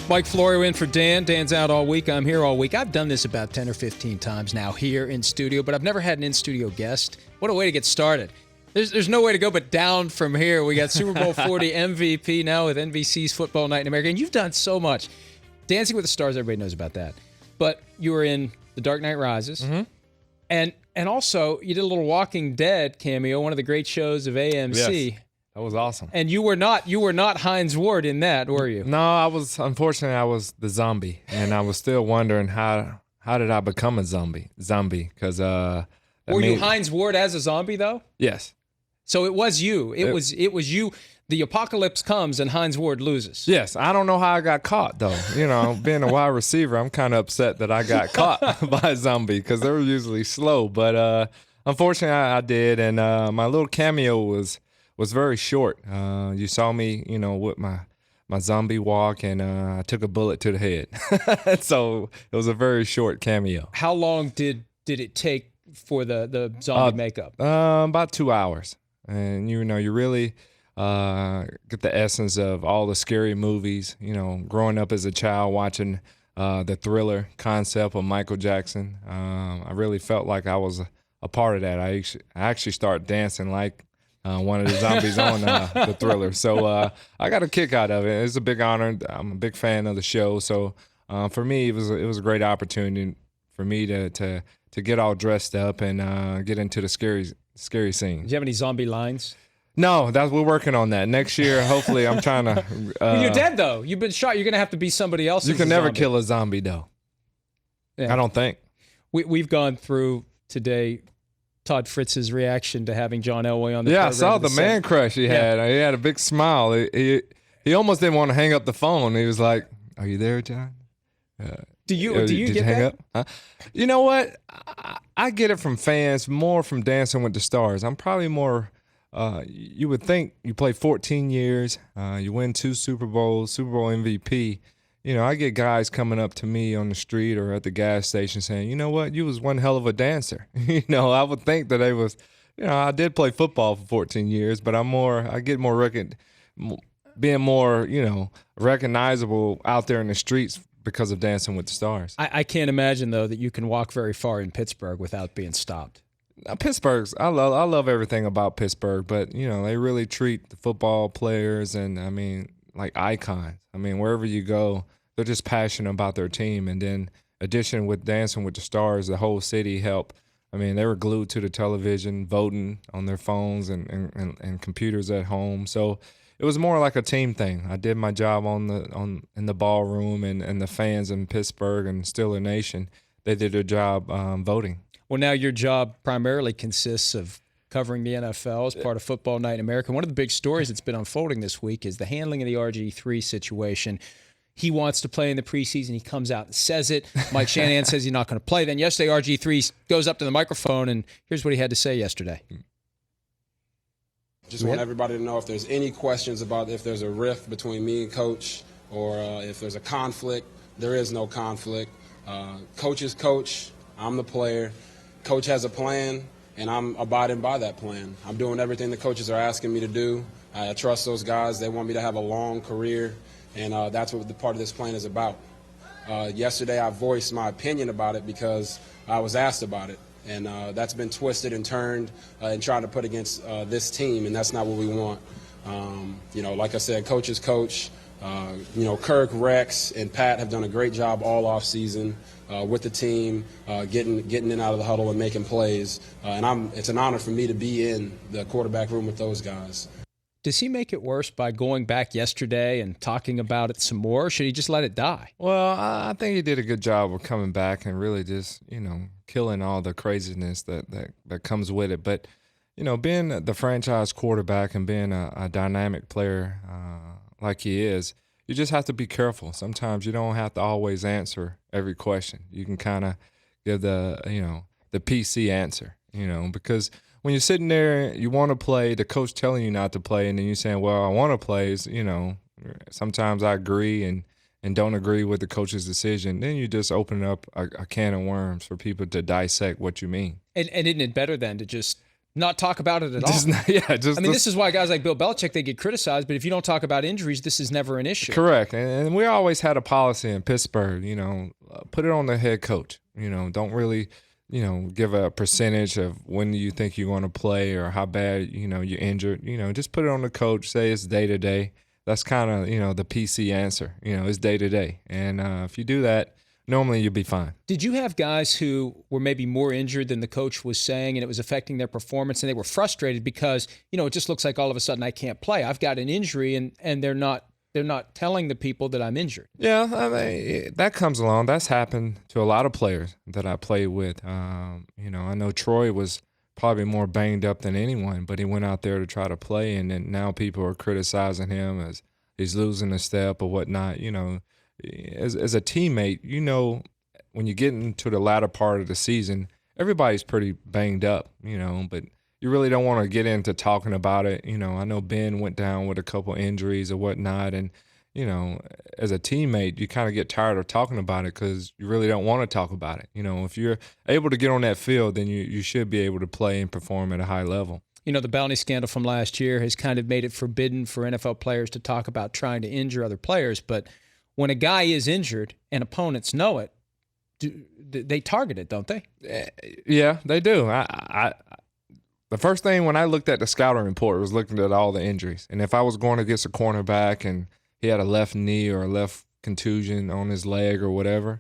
Mike Florio in for Dan. Dan's out all week. I'm here all week. I've done this about 10 or 15 times now here in studio, but I've never had an in-studio guest. What a way to get started. There's no way to go but down from here. We got Super Bowl 40 MVP now with NBC's Football Night in America, and you've done so much. Dancing with the Stars, everybody knows about that. But you were in The Dark Knight Rises, and also you did a little Walking Dead cameo, one of the great shows of AMC. Yes. That was awesome. And you were not Hines Ward in that, were you? No, unfortunately I was the zombie, and I was still wondering how did I become a zombie? Because were you Hines Ward as a zombie though? Yes. So it was you. It was you. The apocalypse comes and Hines Ward loses. Yes. I don't know how I got caught though. You know, being a wide receiver, I'm kind of upset that I got caught by a zombie because they're usually slow. But unfortunately, I did, and my little cameo was very short. You saw me, with my zombie walk, and I took a bullet to the head. So it was a very short cameo. How long did it take for the zombie makeup? About 2 hours. And, you really get the essence of all the scary movies, growing up as a child watching the Thriller concept of Michael Jackson. I really felt like I was a part of that. I actually started dancing like one of the zombies on the Thriller. So I got a kick out of it. It's a big honor. I'm a big fan of the show. So for me, it was a great opportunity for me to get all dressed up and get into the scary scene. Did you have any zombie lines? No, we're working on that. Next year, hopefully, I'm trying to. Well, you're dead though. You've been shot. You're gonna have to be somebody else. You can never kill a zombie though. Yeah. I don't think. We've gone through today Todd Fritz's reaction to having John Elway on the program. I saw the man crush he had. He had a big smile. He almost didn't want to hang up the phone. He was like, "Are you there, John? Do you get hang that? Up? Huh? You know what? I get it from fans, more from Dancing with the Stars. I'm probably more. You would think you play 14 years, you win 2 Super Bowls, Super Bowl MVP. I get guys coming up to me on the street or at the gas station saying, "You know what? You was one hell of a dancer." I would think that they was, I did play football for 14 years, but I get more being more, recognizable out there in the streets because of Dancing with the Stars. I can't imagine though that you can walk very far in Pittsburgh without being stopped. I love everything about Pittsburgh, but they really treat the football players and like icons. Wherever you go, they're just passionate about their team. And then addition with Dancing with the Stars, the whole city helped. They were glued to the television, voting on their phones and computers at home. So it was more like a team thing. I did my job in the ballroom, and the fans in Pittsburgh and Steeler Nation, they did their job voting. Well, now your job primarily consists of covering the NFL as part of Football Night in America. One of the big stories that's been unfolding this week is the handling of the RG3 situation. He wants to play in the preseason. He comes out and says it. Mike Shanahan says he's not going to play. Then yesterday, RG3 goes up to the microphone, and here's what he had to say yesterday. Just want everybody to know if there's any questions about if there's a rift between me and Coach or if there's a conflict. There is no conflict. Coach is coach. I'm the player. Coach has a plan, and I'm abiding by that plan. I'm doing everything the coaches are asking me to do. I trust those guys. They want me to have a long career, and that's what the part of this plan is about. Yesterday I voiced my opinion about it because I was asked about it, and that's been twisted and turned and tried to put against this team, and that's not what we want. Like I said, coach is coach. Kirk, Rex, and Pat have done a great job all off season with the team, getting in and out of the huddle and making plays. And it's an honor for me to be in the quarterback room with those guys. Does he make it worse by going back yesterday and talking about it some more, or should he just let it die? Well, I think he did a good job of coming back and really just, killing all the craziness that comes with it. But, being the franchise quarterback and being a dynamic player like he is, you just have to be careful. Sometimes you don't have to always answer every question. You can kind of give the PC answer, because when you're sitting there, you want to play, the coach telling you not to play, and then you're saying, well, I want to play, sometimes I agree and don't agree with the coach's decision. Then you just open up a can of worms for people to dissect what you mean. And isn't it better then to just Not talk about it at all. Just I mean, this is why guys like Bill Belichick, they get criticized, but if you don't talk about injuries, this is never an issue. Correct. And we always had a policy in Pittsburgh, put it on the head coach. Don't really, give a percentage of when you think you're going to play or how bad, you're injured. Just put it on the coach, say it's day-to-day. That's kind of, the PC answer. It's day-to-day. And if you do that, normally you'll be fine. Did you have guys who were maybe more injured than the coach was saying and it was affecting their performance and they were frustrated because, it just looks like all of a sudden I can't play. I've got an injury and they're not telling the people that I'm injured. Yeah, I mean, that comes along. That's happened to a lot of players that I played with. I know Troy was probably more banged up than anyone, but he went out there to try to play, and then now people are criticizing him as he's losing a step or whatnot. As a teammate, when you get into the latter part of the season, everybody's pretty banged up, but you really don't want to get into talking about it. I know Ben went down with a couple injuries or whatnot, and, as a teammate, you kind of get tired of talking about it because you really don't want to talk about it. If you're able to get on that field, then you should be able to play and perform at a high level. The bounty scandal from last year has kind of made it forbidden for NFL players to talk about trying to injure other players, but when a guy is injured and opponents know it, they target it, don't they? Yeah, they do. The first thing when I looked at the scouting report was looking at all the injuries. And if I was going against a cornerback and he had a left knee or a left contusion on his leg or whatever,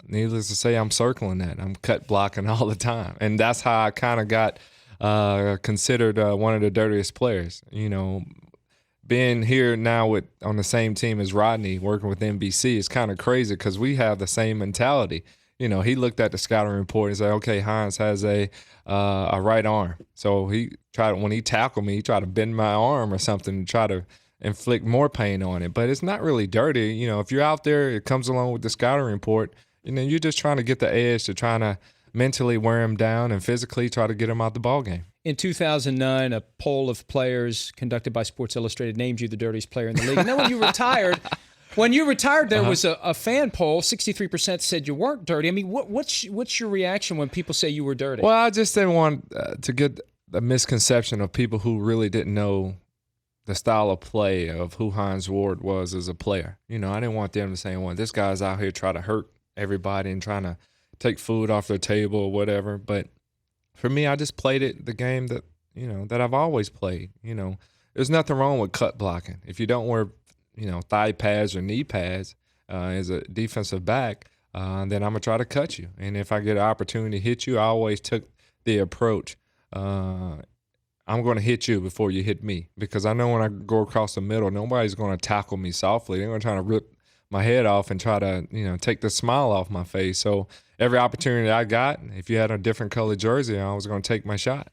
needless to say, I'm circling that. I'm cut blocking all the time. And that's how I kind of got considered one of the dirtiest players. Being here now on the same team as Rodney, working with NBC, is kind of crazy because we have the same mentality. He looked at the scouting report and said, okay, Hines has a right arm. So when he tackled me, he tried to bend my arm or something to try to inflict more pain on it. But it's not really dirty. If you're out there, it comes along with the scouting report, you're just trying to get the edge to trying to mentally wear him down and physically try to get him out the ballgame. In 2009, a poll of players conducted by Sports Illustrated named you the dirtiest player in the league. And then when you retired, there was a fan poll. 63% said you weren't dirty. I mean, what's your reaction when people say you were dirty? Well, I just didn't want to get the misconception of people who really didn't know the style of play of who Hines Ward was as a player. I didn't want them to say, well, this guy's out here trying to hurt everybody and trying to take food off their table or whatever. But for me, I just played the game that, that I've always played. There's nothing wrong with cut blocking. If you don't wear, thigh pads or knee pads as a defensive back, then I'm going to try to cut you. And if I get an opportunity to hit you, I always took the approach, I'm going to hit you before you hit me. Because I know when I go across the middle, nobody's going to tackle me softly. They're going to try to rip my head off and try to, take the smile off my face. So every opportunity I got, if you had a different colored jersey, I was going to take my shot.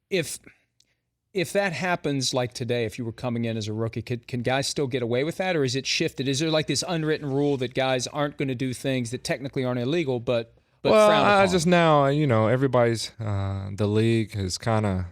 If that happens like today, if you were coming in as a rookie, can guys still get away with that, or is it shifted? Is there like this unwritten rule that guys aren't going to do things that technically aren't illegal, but well, frowned upon? I just now, everybody's the league is kind of,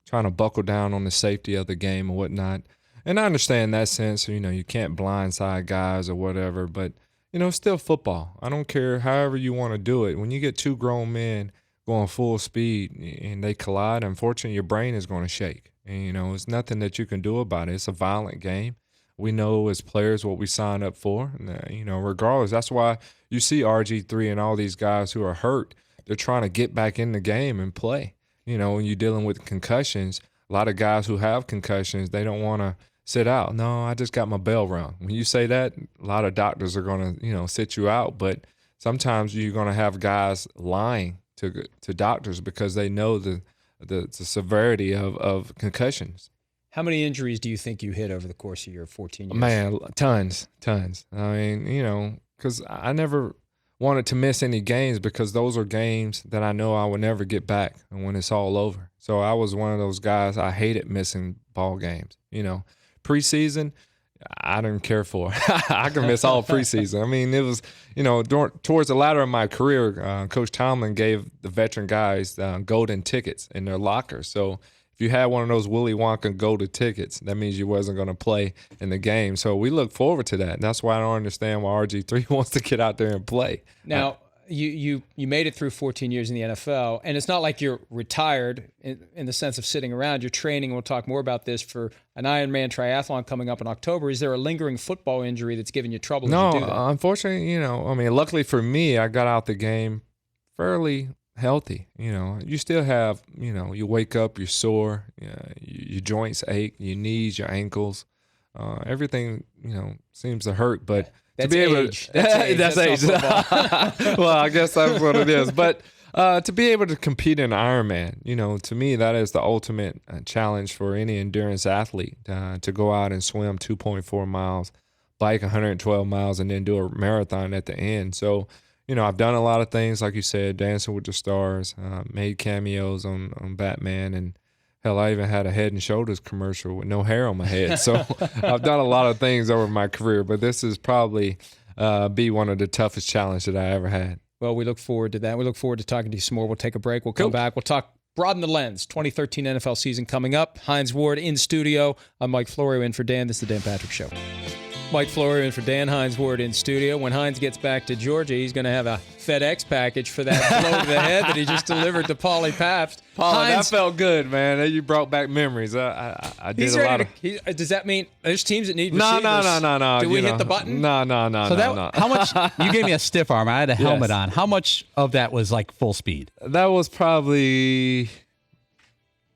trying to buckle down on the safety of the game and whatnot. And I understand that sense, you can't blindside guys or whatever, but, it's still football. I don't care however you want to do it. When you get two grown men going full speed and they collide, unfortunately, your brain is going to shake. And, it's nothing that you can do about it. It's a violent game. We know as players what we sign up for, regardless. That's why you see RG3 and all these guys who are hurt, they're trying to get back in the game and play. When you're dealing with concussions, a lot of guys who have concussions, they don't want to sit out. No, I just got my bell rung. When you say that, a lot of doctors are going to, sit you out. But sometimes you're going to have guys lying to doctors because they know the severity of concussions. How many injuries do you think you hit over the course of your 14 years? Man, tons. I mean, because I never wanted to miss any games because those are games that I know I will never get back and when it's all over. So I was one of those guys, I hated missing ball games. Preseason, I didn't care for. I can miss all preseason. I mean, it was, towards the latter of my career, Coach Tomlin gave the veteran guys golden tickets in their lockers. So if you had one of those Willy Wonka golden tickets, that means you wasn't going to play in the game. So we look forward to that. And that's why I don't understand why RG3 wants to get out there and play. Now, you made it through 14 years in the NFL, and it's not like you're retired in the sense of sitting around. You're training, and we'll talk more about this, for an Ironman triathlon coming up in October. Is there a lingering football injury that's giving you trouble as you do that? No, unfortunately, luckily for me, I got out the game fairly healthy. You still have, you wake up, you're sore, your joints ache, your knees, your ankles, everything, seems to hurt, but That's to be able age. to, That's age. Well, I guess that's what it is. But to be able to compete in Ironman, to me, that is the ultimate challenge for any endurance athlete, to go out and swim 2.4 miles, bike 112 miles, and then do a marathon at the end. So, I've done a lot of things, like you said, Dancing with the Stars, made cameos on Batman, and hell, I even had a Head and Shoulders commercial with no hair on my head. So I've done a lot of things over my career, but this is probably be one of the toughest challenges that I ever had. Well, we look forward to that. We look forward to talking to you some more. We'll take a break. We'll come back. We'll talk Broaden the Lens, 2013 NFL season coming up. Hines Ward in studio. I'm Mike Florio in for Dan. This is the Dan Patrick Show. Mike Florio in for Dan. Hines Ward in studio. When Hines gets back to Georgia, he's going to have a FedEx package for that blow to the head that he just delivered to Paulie Pabst. Paulie, that felt good, man. You brought back memories. I did a lot of... Does that mean there's teams that need receivers? No. Do we hit the button? No. How much? You gave me a stiff arm. I had a helmet on. How much of that was like full speed? That was probably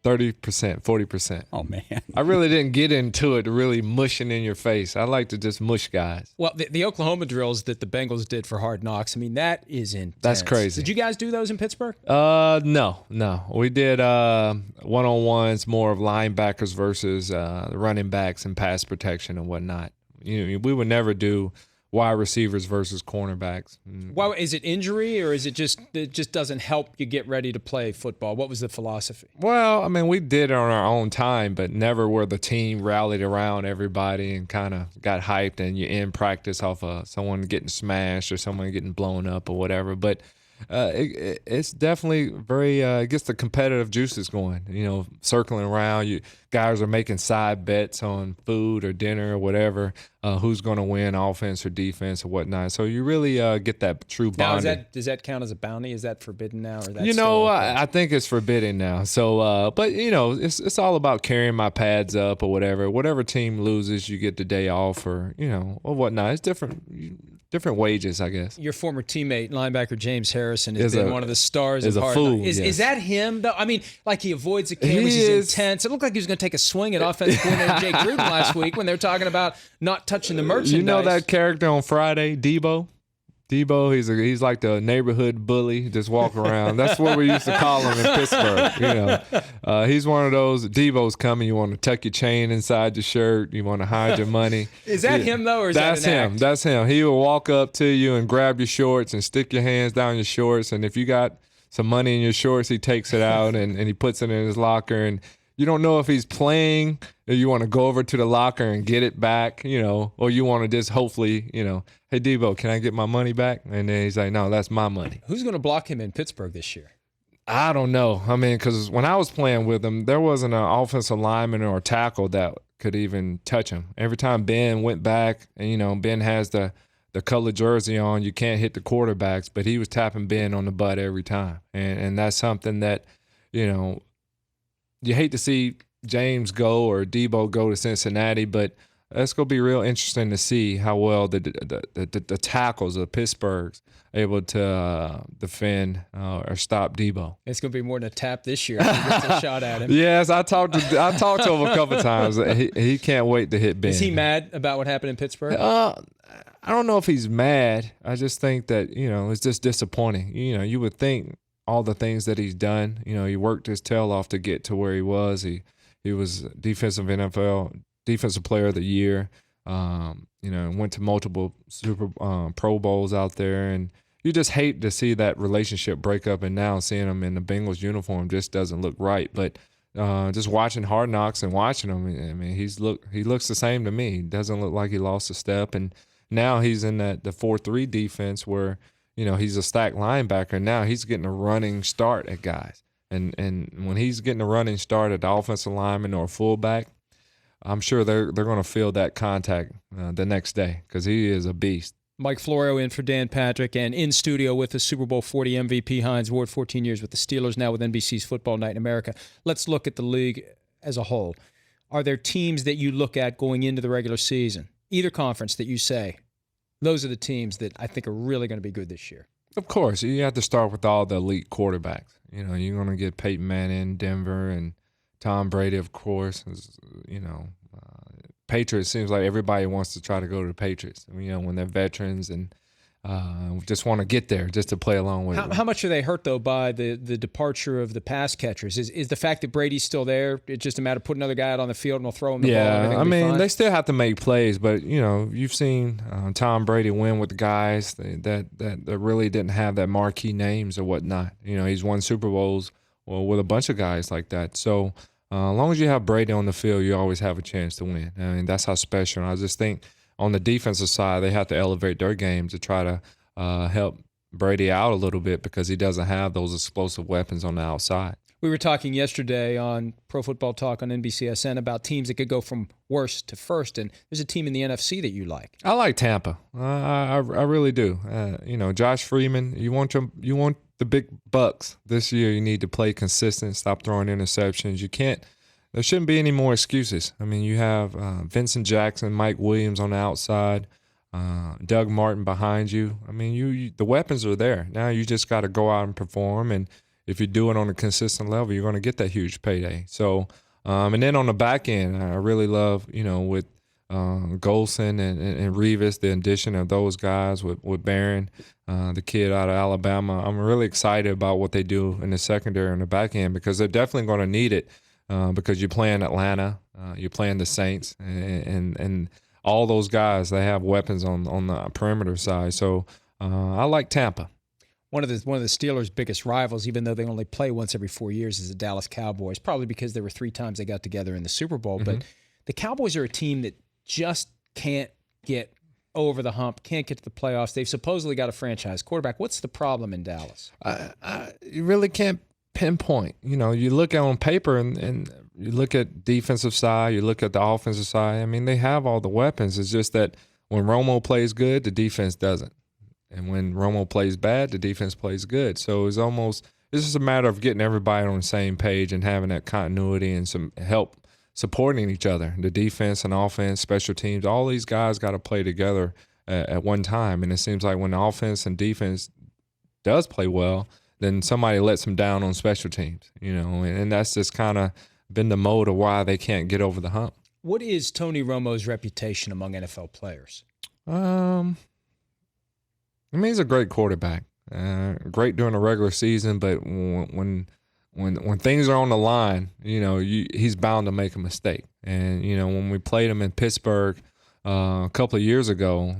30%, 40%. Oh, man. I really didn't get into it really mushing in your face. I like to just mush guys. Well, the Oklahoma drills that the Bengals did for Hard Knocks, I mean, that is intense. That's crazy. Did you guys do those in Pittsburgh? No. We did one-on-ones, more of linebackers versus running backs and pass protection and whatnot. We would never do wide receivers versus cornerbacks. Why, is it injury, or is it just doesn't help you get ready to play football? What was the philosophy? Well, I mean, we did it on our own time, but never where the team rallied around everybody and kind of got hyped and you end practice off of someone getting smashed or someone getting blown up or whatever. But it's definitely very it gets the competitive juices going. Circling around, guys are making side bets on food or dinner or whatever, who's going to win, offense or defense or whatnot. So you really get that true bonding. Now, does that count as a bounty? Is that forbidden now? Or I think it's forbidden now. So, but it's all about carrying my pads up or whatever. Whatever team loses, you get the day off or whatnot. It's different wages, I guess. Your former teammate, linebacker James Harrison, has been one of the stars of Hard Knocks. Is, yes. is that him, though? I mean, like he avoids the cameras, he's intense. It looked like he was going to take a swing at offensive coordinator Jake Gruden last week when they were talking about not touching the merchandise. You know that character on Friday, Debo? Debo, he's like the neighborhood bully, just walk around. That's what we used to call him in Pittsburgh. He's one of those. Debo's coming. You want to tuck your chain inside your shirt. You want to hide your money. Is that him though, or is that an him? act? That's him. He will walk up to you and grab your shorts and stick your hands down your shorts. And if you got some money in your shorts, he takes it out and he puts it in his locker. And you don't know if he's playing or you want to go over to the locker and get it back, or you want to just hopefully, hey, Debo, can I get my money back? And then he's like, no, that's my money. Who's going to block him in Pittsburgh this year? I don't know. I mean, because when I was playing with him, there wasn't an offensive lineman or tackle that could even touch him. Every time Ben went back, and, Ben has the colored jersey on, you can't hit the quarterbacks, but he was tapping Ben on the butt every time. And that's something that, you hate to see James go or Debo go to Cincinnati, but it's going to be real interesting to see how well the tackles of Pittsburgh's able to defend or stop Debo. It's going to be more than a tap this year if he gets a shot at him. Yes, I talked to him a couple times. He can't wait to hit Ben. Is he mad about what happened in Pittsburgh? I don't know if he's mad. I just think that, it's just disappointing. You would think all the things that he's done, he worked his tail off to get to where he was. He was defensive player of the year, went to multiple Pro Bowls out there. And you just hate to see that relationship break up. And now seeing him in the Bengals uniform just doesn't look right. But just watching Hard Knocks and watching him, I mean, he looks the same to me. He doesn't look like he lost a step. And now he's in the 4-3 defense where, he's a stacked linebacker. Now he's getting a running start at guys. And when he's getting a running start at the offensive lineman or fullback, I'm sure they're going to feel that contact the next day because he is a beast. Mike Florio in for Dan Patrick, and in studio with the Super Bowl 40 MVP Hines Ward, 14 years with the Steelers, now with NBC's Football Night in America. Let's look at the league as a whole. Are there teams that you look at going into the regular season, either conference, that you say, those are the teams that I think are really going to be good this year? Of course, you have to start with all the elite quarterbacks. You know, you're going to get Peyton Manning, Denver, and Tom Brady, of course. Patriots, seems like everybody wants to try to go to the Patriots, you know, when they're veterans and just want to get there just to play along with it. How much are they hurt, though, by the departure of the pass catchers? Is the fact that Brady's still there, it's just a matter of putting another guy out on the field and we'll throw him the ball? Yeah, I mean, fine? they still have to make plays, but, you know, you've seen Tom Brady win with the guys that really didn't have that marquee names or whatnot. You know, he's won Super Bowls with a bunch of guys like that. So, as long as you have Brady on the field, you always have a chance to win. I mean, that's how special. And I just think on the defensive side, they have to elevate their game to try to help Brady out a little bit because he doesn't have those explosive weapons on the outside. We were talking yesterday on Pro Football Talk on NBCSN about teams that could go from worst to first, and there's a team in the NFC that you like. I like Tampa. I really do. You know, Josh Freeman. You want the big bucks this year. You need to play consistent. Stop throwing interceptions. You can't. There shouldn't be any more excuses. I mean, you have Vincent Jackson, Mike Williams on the outside, Doug Martin behind you. I mean, the weapons are there. Now you just got to go out and perform, and if you do it on a consistent level, you're going to get that huge payday. So, and then on the back end, I really love, you know, with Golson and Revis, the addition of those guys with Barron, the kid out of Alabama. I'm really excited about what they do in the secondary and the back end because they're definitely going to need it because you're playing Atlanta, you're playing the Saints, and all those guys, they have weapons on the perimeter side. So I like Tampa. One of the Steelers' biggest rivals, even though they only play once every 4 years, is the Dallas Cowboys, probably because there were 3 times they got together in the Super Bowl. Mm-hmm. But the Cowboys are a team that just can't get over the hump, can't get to the playoffs. They've supposedly got a franchise quarterback. What's the problem in Dallas? You really can't pinpoint. You know, you look on paper and you look at defensive side, you look at the offensive side. I mean, they have all the weapons. It's just that when Romo plays good, the defense doesn't. And when Romo plays bad, the defense plays good. So it's just a matter of getting everybody on the same page and having that continuity and some help supporting each other. The defense and offense, special teams, all these guys got to play together at one time. And it seems like when the offense and defense does play well, then somebody lets them down on special teams, you know, and that's just kind of been the mode of why they can't get over the hump. What is Tony Romo's reputation among NFL players? I mean, he's a great quarterback, great during the regular season, but when things are on the line, you know, he's bound to make a mistake. And, you know, when we played him in Pittsburgh a couple of years ago,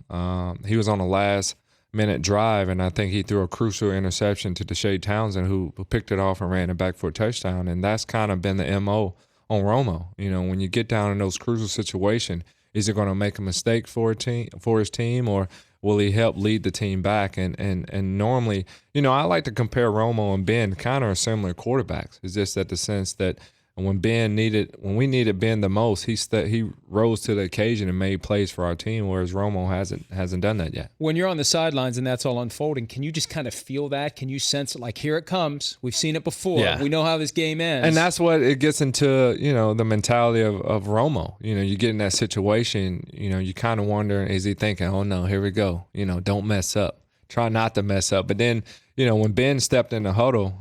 he was on the last-minute drive, and I think he threw a crucial interception to Deshae Townsend, who picked it off and ran it back for a touchdown. And that's kind of been the M.O. on Romo. You know, when you get down in those crucial situations, is he going to make a mistake for his team, or will he help lead the team back? And normally, you know, I like to compare Romo and Ben, kind of similar quarterbacks. It's just that the sense that when we needed Ben the most, he rose to the occasion and made plays for our team, whereas Romo hasn't done that yet. When you're on the sidelines and that's all unfolding, can you just kind of feel that? Can you sense it? Like, here it comes. We've seen it before. Yeah. We know how this game ends. And that's what it gets into, you know, the mentality of Romo. You know, you get in that situation, you know, you kind of wonder, is he thinking, oh, no, here we go. You know, don't mess up. Try not to mess up. But then, you know, when Ben stepped in the huddle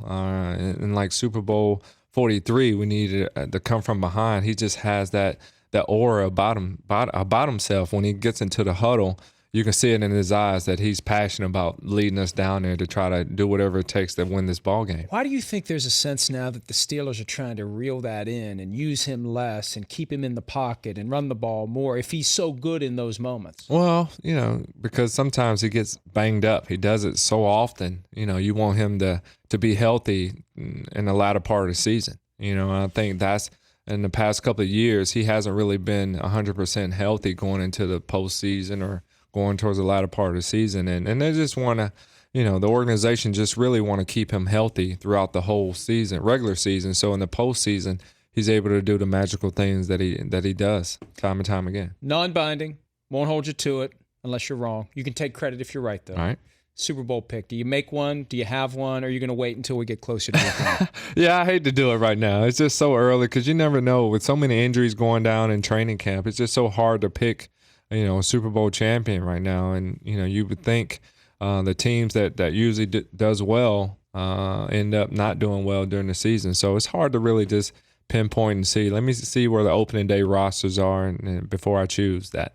in like Super Bowl 43, we needed to come from behind. He just has that aura about himself. When he gets into the huddle, you can see it in his eyes that he's passionate about leading us down there to try to do whatever it takes to win this ball game. Why do you think there's a sense now that the Steelers are trying to reel that in and use him less and keep him in the pocket and run the ball more if he's so good in those moments? Well, you know, because sometimes he gets banged up. He does it so often. You know, you want him to be healthy in the latter part of the season. You know, and I think that's in the past couple of years, he hasn't really been 100% healthy going into the postseason or going towards the latter part of the season. And they just want to, you know, the organization just really want to keep him healthy throughout the whole season, regular season. So in the postseason, he's able to do the magical things that he does time and time again. Non-binding, won't hold you to it. unless you're wrong. You can take credit if you're right, though. All right. Super Bowl pick. Do you make one? Do you have one? Or are you going to wait until we get closer to your time? Yeah, I hate to do it right now. It's just so early because you never know. With so many injuries going down in training camp, it's just so hard to pick, a Super Bowl champion right now. And, you would think the teams that usually does well end up not doing well during the season. So it's hard to really just pinpoint and see. Let me see where the opening day rosters are and before I choose that.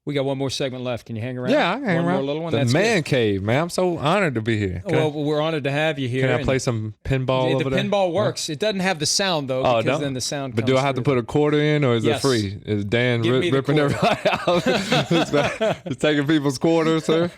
We got one more segment left. Can you hang around? Yeah, I can hang one around. More little one. The That's man good. cave, man. I'm so honored to be here. Well, we're honored to have you here. Can I play some pinball the over there? pinball works. It doesn't have the sound, though, because no? then the sound But comes do I have to through. put a quarter in, or is Yes. it free? Is Dan Give me the ripping quarter. everybody out? He's taking people's quarters, sir?